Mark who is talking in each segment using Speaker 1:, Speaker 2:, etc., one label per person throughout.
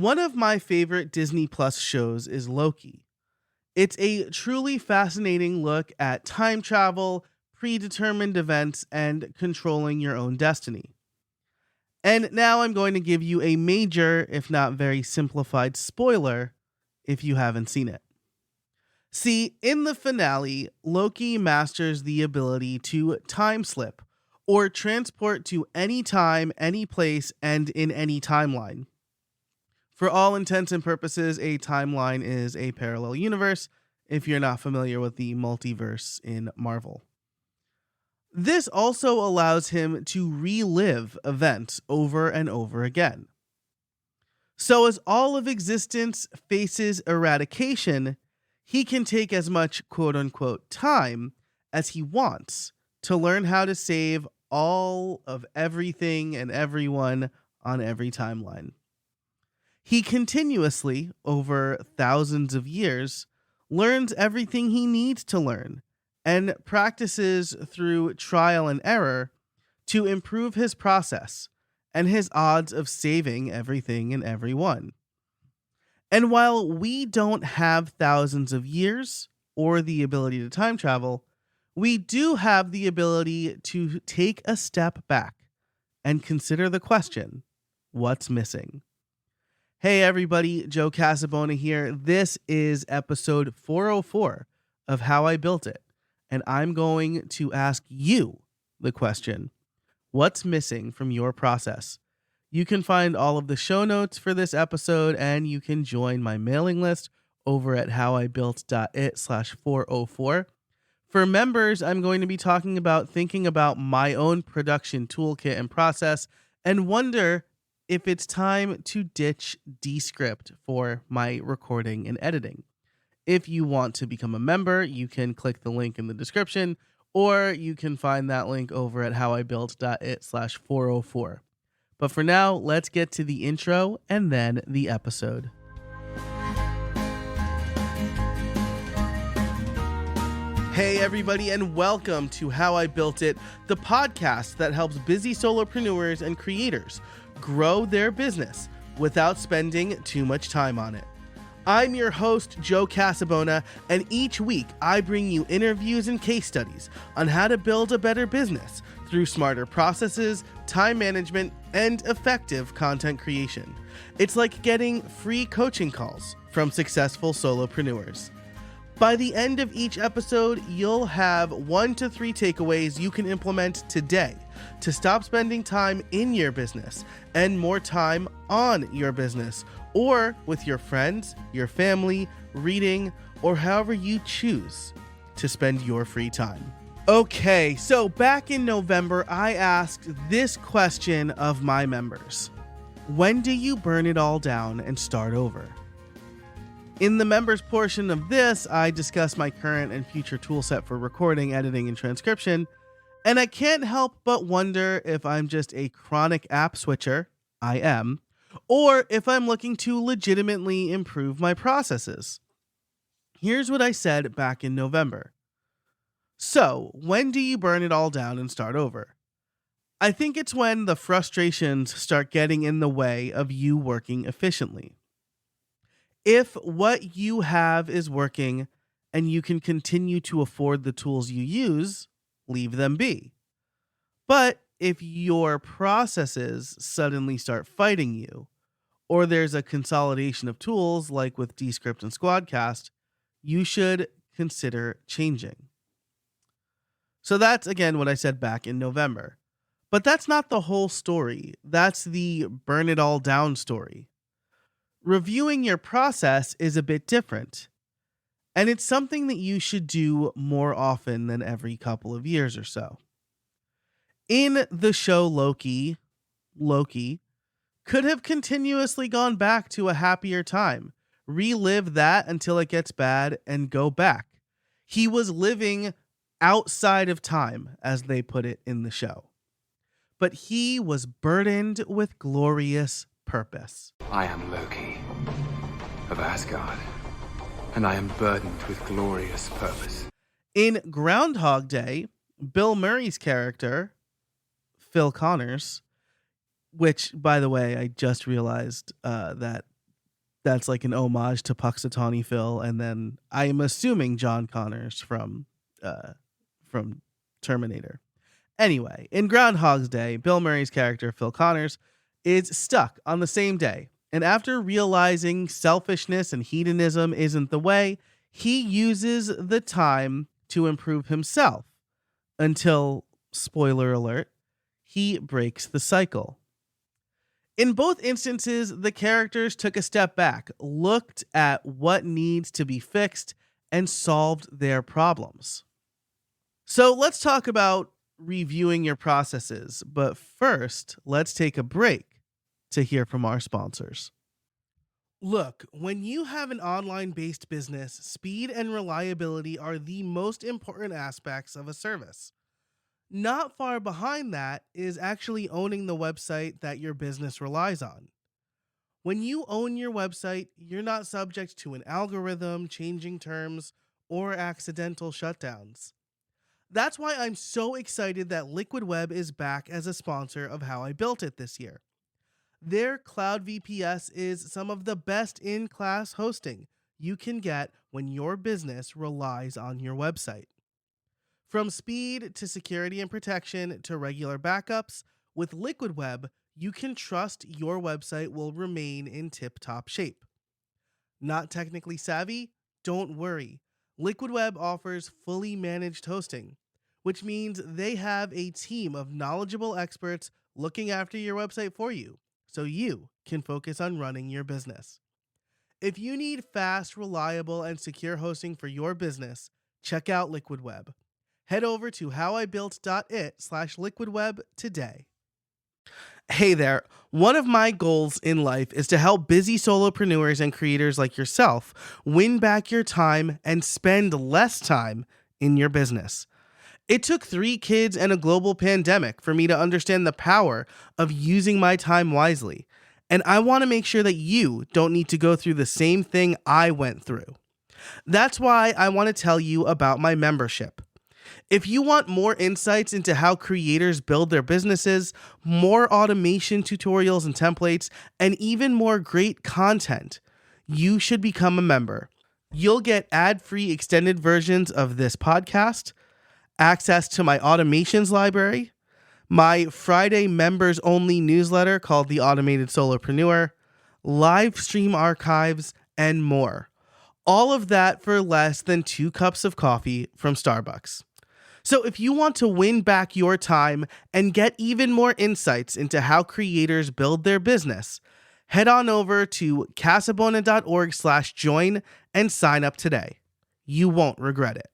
Speaker 1: One of my favorite Disney Plus shows is Loki. It's a truly fascinating look at time travel, predetermined events, and controlling your own destiny. And now I'm going to give you a major, if not very simplified, spoiler if you haven't seen it. See, in the finale, Loki masters the ability to time slip or transport to any time, any place, and in any timeline. For all intents and purposes, a timeline is a parallel universe if you're not familiar with the multiverse in Marvel. This also allows him to relive events over and over again. So as all of existence faces eradication, he can take as much quote-unquote time as he wants to learn how to save all of everything and everyone on every timeline. He continuously, over thousands of years, learns everything he needs to learn and practices through trial and error to improve his process and his odds of saving everything and everyone. And while we don't have thousands of years or the ability to time travel, we do have the ability to take a step back and consider the question, what's missing? Hey everybody, Joe Casabona here. This is episode 404 of How I Built It, and I'm going to ask you the question, what's missing from your process? You can find all of the show notes for this episode, and you can join my mailing list over at howibuilt.it/404. For members, I'm going to be talking about thinking about my own production toolkit and process and wonder if it's time to ditch Descript for my recording and editing. If you want to become a member, you can click the link in the description, or you can find that link over at howibuilt.it/404. But for now, let's get to the intro and then the episode. Hey everybody, and welcome to How I Built It, the podcast that helps busy solopreneurs and creators grow their business without spending too much time on it. I'm your host, Joe Casabona, and each week I bring you interviews and case studies on how to build a better business through smarter processes, time management, and effective content creation. It's like getting free coaching calls from successful solopreneurs. By the end of each episode, you'll have 1 to 3 takeaways you can implement today to stop spending time in your business and more time on your business or with your friends, your family, reading, or however you choose to spend your free time. Okay, so back in November, I asked this question of my members. When do you burn it all down and start over? In the members portion of this, I discuss my current and future toolset for recording, editing, and transcription, and I can't help but wonder if I'm just a chronic app switcher, I am, or if I'm looking to legitimately improve my processes. Here's what I said back in November. So, when do you burn it all down and start over? I think it's when the frustrations start getting in the way of you working efficiently. If what you have is working and you can continue to afford the tools you use, leave them be. But if your processes suddenly start fighting you, or there's a consolidation of tools like with Descript and Squadcast, you should consider changing. So that's again what I said back in November. But that's not the whole story. That's the burn it all down story. Reviewing your process is a bit different, and it's something that you should do more often than every couple of years or so. In the show Loki could have continuously gone back to a happier time, relive that until it gets bad, and go back. He was living outside of time, as they put it in the show. But he was burdened with glorious purpose.
Speaker 2: I am Loki of Asgard, and I am burdened with glorious purpose.
Speaker 1: In Groundhog Day, Bill Murray's character, Phil Connors, which, by the way, I just realized that That's like an homage to Puxatawny Phil, and then I'm assuming John Connors from Terminator. Anyway, in Groundhog's Day, Bill Murray's character, Phil Connors, is stuck on the same day. And after realizing selfishness and hedonism isn't the way, he uses the time to improve himself until, spoiler alert, he breaks the cycle. In both instances, the characters took a step back, looked at what needs to be fixed, and solved their problems. So let's talk about reviewing your processes, but first, let's take a break to hear from our sponsors. Look, when you have an online-based business, speed and reliability are the most important aspects of a service. Not far behind that is actually owning the website that your business relies on. When you own your website, you're not subject to an algorithm, changing terms, or accidental shutdowns. That's why I'm so excited that Liquid Web is back as a sponsor of How I Built It this year. Their Cloud VPS is some of the best in-class hosting you can get when your business relies on your website. From speed to security and protection to regular backups, with Liquid Web, you can trust your website will remain in tip-top shape. Not technically savvy? Don't worry. Liquid Web offers fully managed hosting, which means they have a team of knowledgeable experts looking after your website for you, so you can focus on running your business. If you need fast, reliable, and secure hosting for your business, check out Liquid Web. Head over to howibuilt.it/liquidweb today. Hey there. One of my goals in life is to help busy solopreneurs and creators like yourself win back your time and spend less time in your business. It took 3 kids and a global pandemic for me to understand the power of using my time wisely. And I want to make sure that you don't need to go through the same thing I went through. That's why I want to tell you about my membership. If you want more insights into how creators build their businesses, more automation tutorials and templates, and even more great content, you should become a member. You'll get ad-free extended versions of this podcast, access to my automations library, my Friday members-only newsletter called The Automated Solopreneur, live stream archives, and more. All of that for less than 2 cups of coffee from Starbucks. So if you want to win back your time and get even more insights into how creators build their business, head on over to casabona.org/join and sign up today. You won't regret it.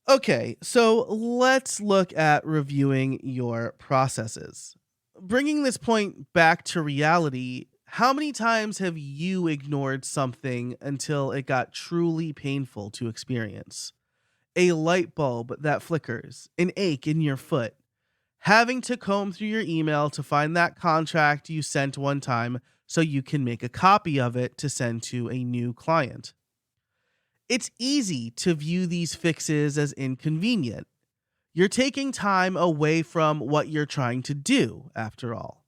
Speaker 1: Okay, so let's look at reviewing your processes. Bringing this point back to reality, how many times have you ignored something until it got truly painful to experience? A light bulb that flickers, an ache in your foot, having to comb through your email to find that contract you sent one time so you can make a copy of it to send to a new client. It's easy to view these fixes as inconvenient. You're taking time away from what you're trying to do, after all.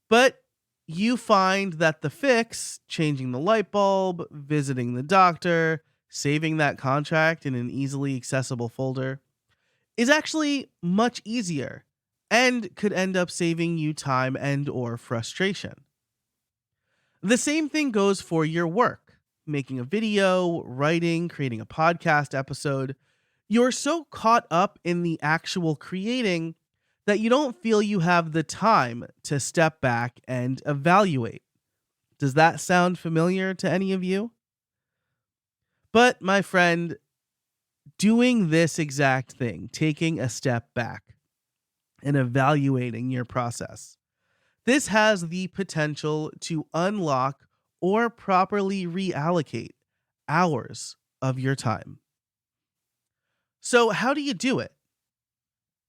Speaker 1: But you find that the fix, changing the light bulb, visiting the doctor, saving that contract in an easily accessible folder, is actually much easier and could end up saving you time and/or frustration. The same thing goes for your work, making a video, writing, creating a podcast episode. You're so caught up in the actual creating that you don't feel you have the time to step back and evaluate. Does that sound familiar to any of you? But my friend, doing this exact thing, taking a step back and evaluating your process, this has the potential to unlock or properly reallocate hours of your time. So how do you do it?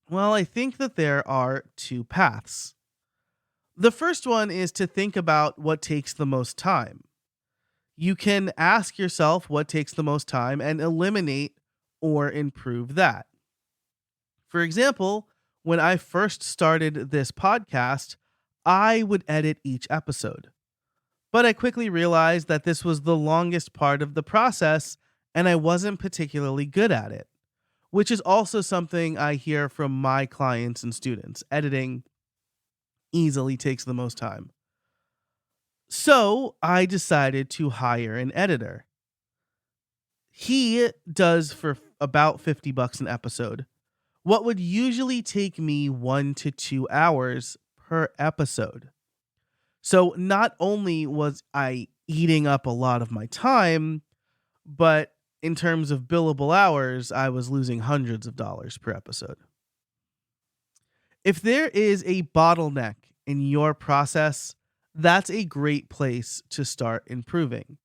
Speaker 1: Well, I think that there are 2 paths. The first one is to think about what takes the most time. You can ask yourself what takes the most time and eliminate or improve that. For example, when I first started this podcast, I would edit each episode. But I quickly realized that this was the longest part of the process and I wasn't particularly good at it, which is also something I hear from my clients and students. Editing easily takes the most time. So I decided to hire an editor. He does for about $50 an episode what would usually take me 1 to 2 hours per episode. So not only was I eating up a lot of my time, but in terms of billable hours, I was losing hundreds of dollars per episode. If there is a bottleneck in your process, that's a great place to start improving.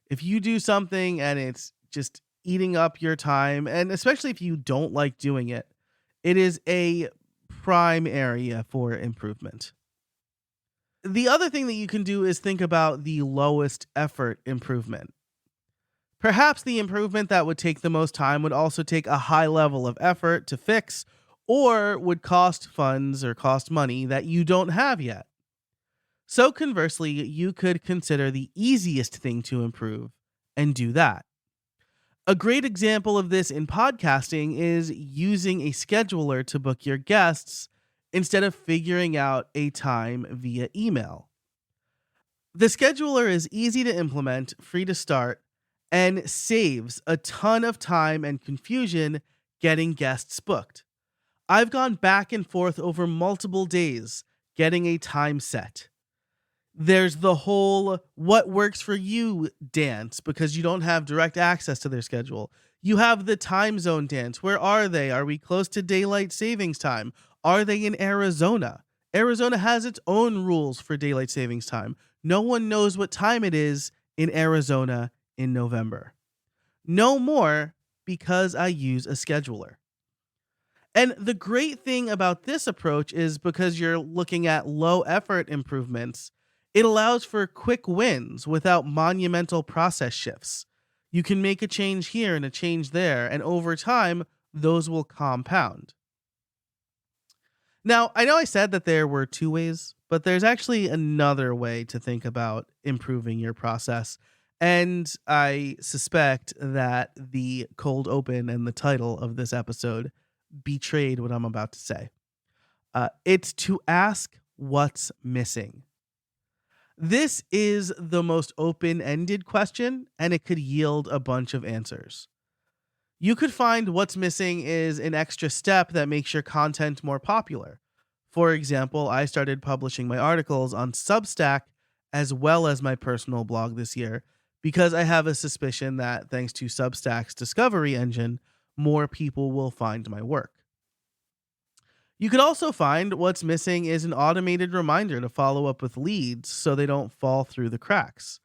Speaker 1: If you do something and it's just eating up your time, and especially if you don't like doing it, it is a prime area for improvement. The other thing that you can do is think about the lowest effort improvement. Perhaps the improvement that would take the most time would also take a high level of effort to fix or would cost funds or cost money that you don't have yet. So conversely, you could consider the easiest thing to improve and do that. A great example of this in podcasting is using a scheduler to book your guests instead of figuring out a time via email. The scheduler is easy to implement, free to start, and saves a ton of time and confusion getting guests booked. I've gone back and forth over multiple days getting a time set. There's the whole what works for you dance because you don't have direct access to their schedule. You have the time zone dance. Where are they? Are we close to daylight savings time? Are they in Arizona? Arizona has its own rules for daylight savings time. No one knows what time it is in Arizona in November. No more because I use a scheduler. And the great thing about this approach is because you're looking at low effort improvements, it allows for quick wins without monumental process shifts. You can make a change here and a change there, and over time, those will compound. Now, I know I said that there were two ways, but there's actually another way to think about improving your process. And I suspect that the cold open and the title of this episode betrayed what I'm about to say. It's to ask what's missing. This is the most open-ended question, and it could yield a bunch of answers. You could find what's missing is an extra step that makes your content more popular. For example, I started publishing my articles on Substack as well as my personal blog this year because I have a suspicion that thanks to Substack's discovery engine, more people will find my work. You could also find what's missing is an automated reminder to follow up with leads so they don't fall through the cracks.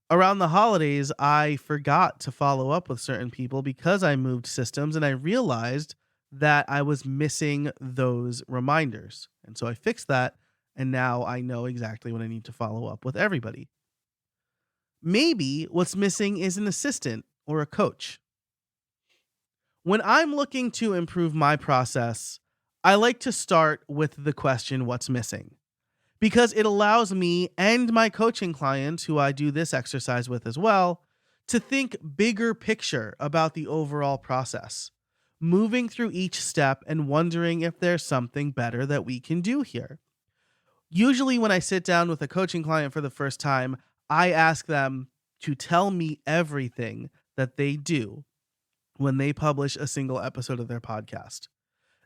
Speaker 1: Around the holidays, I forgot to follow up with certain people because I moved systems and I realized that I was missing those reminders. And so I fixed that, and now I know exactly when I need to follow up with everybody. Maybe what's missing is an assistant or a coach. When I'm looking to improve my process, I like to start with the question, what's missing? Because it allows me and my coaching clients, who I do this exercise with as well, to think bigger picture about the overall process, moving through each step and wondering if there's something better that we can do here. Usually when I sit down with a coaching client for the first time, I ask them to tell me everything that they do when they publish a single episode of their podcast.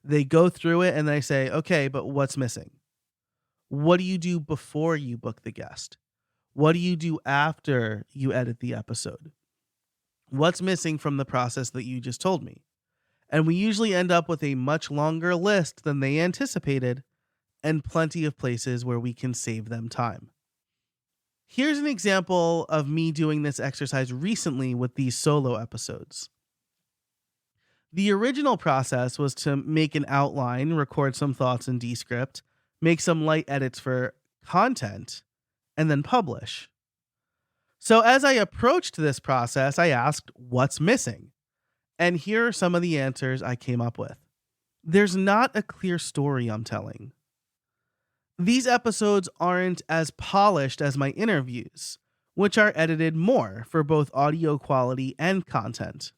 Speaker 1: They go through it and they say, okay, but what's missing? What do you do before you book the guest? What do you do after you edit the episode? What's missing from the process that you just told me? And we usually end up with a much longer list than they anticipated and plenty of places where we can save them time. Here's an example of me doing this exercise recently with these solo episodes. The original process was to make an outline, record some thoughts in Descript, make some light edits for content, and then publish. So as I approached this process, I asked, what's missing? And here are some of the answers I came up with. There's not a clear story I'm telling. These episodes aren't as polished as my interviews, which are edited more for both audio quality and content.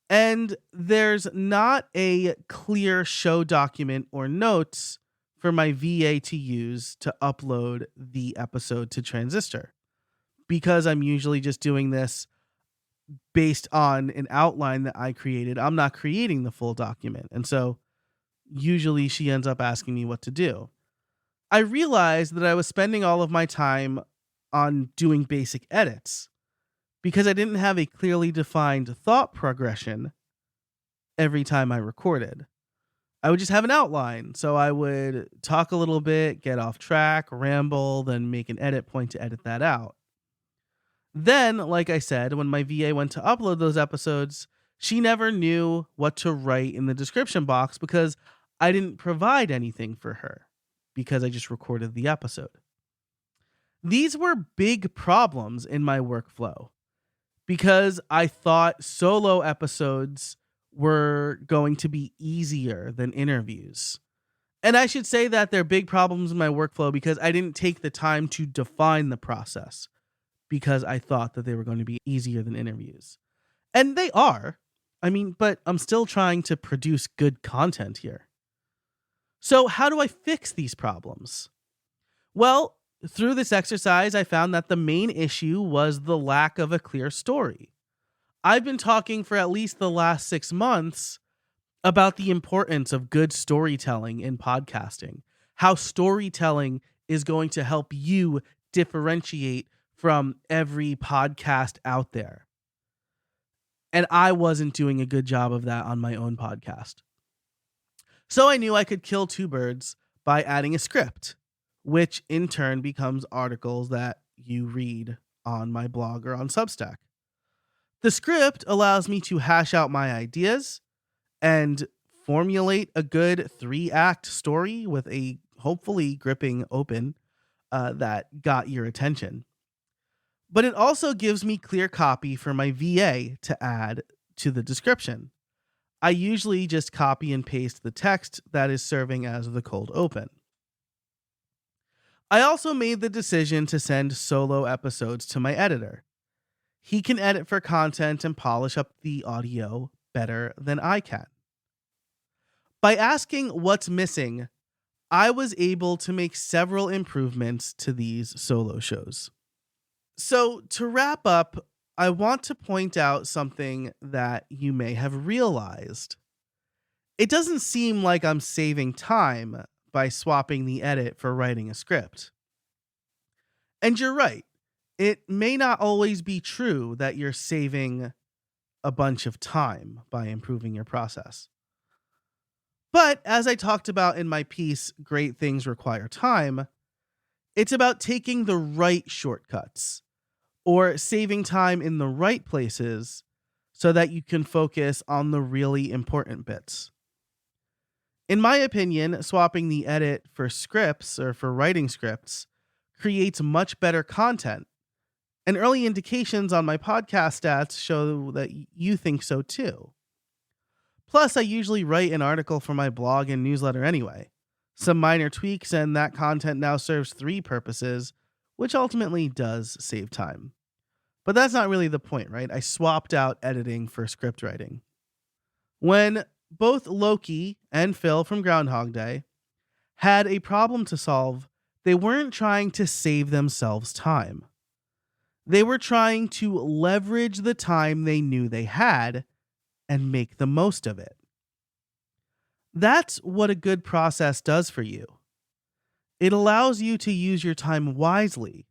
Speaker 1: And there's not a clear show document or notes for my VA to use to upload the episode to Transistor, because I'm usually just doing this based on an outline that I created. I'm not creating the full document. And so usually she ends up asking me what to do. I realized that I was spending all of my time on doing basic edits because I didn't have a clearly defined thought progression every time I recorded. I would just have an outline. So I would talk a little bit, get off track, ramble, then make an edit point to edit that out. Then, like I said, when my VA went to upload those episodes, she never knew what to write in the description box because I didn't provide anything for her, because I just recorded the episode. These were big problems in my workflow because I thought solo episodes were going to be easier than interviews. And I should say that they're big problems in my workflow because I didn't take the time to define the process, because I thought that they were going to be easier than interviews. And they are. But I'm still trying to produce good content here. So how do I fix these problems? Well, through this exercise, I found that the main issue was the lack of a clear story. I've been talking for at least the last 6 months about the importance of good storytelling in podcasting, how storytelling is going to help you differentiate from every podcast out there. And I wasn't doing a good job of that on my own podcast. So I knew I could kill two birds by adding a script, which in turn becomes articles that you read on my blog or on Substack. The script allows me to hash out my ideas and formulate a good 3-act story with a hopefully gripping open that got your attention. But it also gives me clear copy for my VA to add to the description. I usually just copy and paste the text that is serving as the cold open. I also made the decision to send solo episodes to my editor. He can edit for content and polish up the audio better than I can. By asking what's missing, I was able to make several improvements to these solo shows. So to wrap up, I want to point out something that you may have realized. It doesn't seem like I'm saving time by swapping the edit for writing a script. And you're right. It may not always be true that you're saving a bunch of time by improving your process. But as I talked about in my piece, Great Things Require Time, it's about taking the right shortcuts or saving time in the right places so that you can focus on the really important bits. In my opinion, swapping the edit for scripts or for writing scripts creates much better content. And early indications on my podcast stats show that you think so too. Plus, I usually write an article for my blog and newsletter anyway. Some minor tweaks and that content now serves 3 purposes, which ultimately does save time. But that's not really the point, right? I swapped out editing for script writing. When both Loki and Phil from Groundhog Day had a problem to solve, they weren't trying to save themselves time. They were trying to leverage the time they knew they had and make the most of it. That's what a good process does for you. It allows you to use your time wisely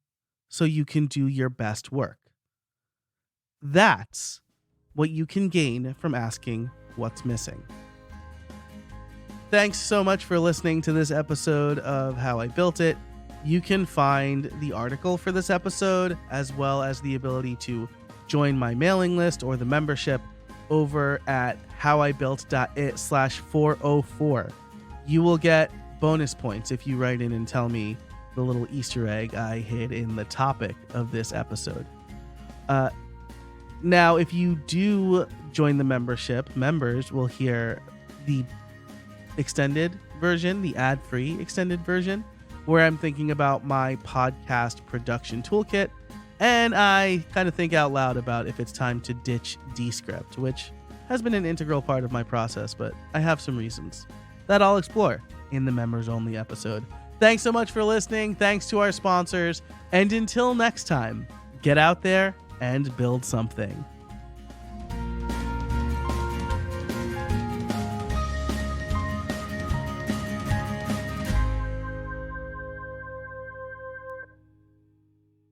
Speaker 1: so you can do your best work. That's what you can gain from asking what's missing. Thanks so much for listening to this episode of How I Built It. You can find the article for this episode, as well as the ability to join my mailing list or the membership over at howibuilt.it/404. You will get bonus points if you write in and tell me the little Easter egg I hid in the topic of this episode. Now, if you do join the membership, members will hear the extended version, the ad-free extended version, where I'm thinking about my podcast production toolkit, and I kind of think out loud about if it's time to ditch Descript, which has been an integral part of my process, but I have some reasons that I'll explore in the members-only episode. Thanks so much for listening. Thanks to our sponsors. And until next time, get out there and build something.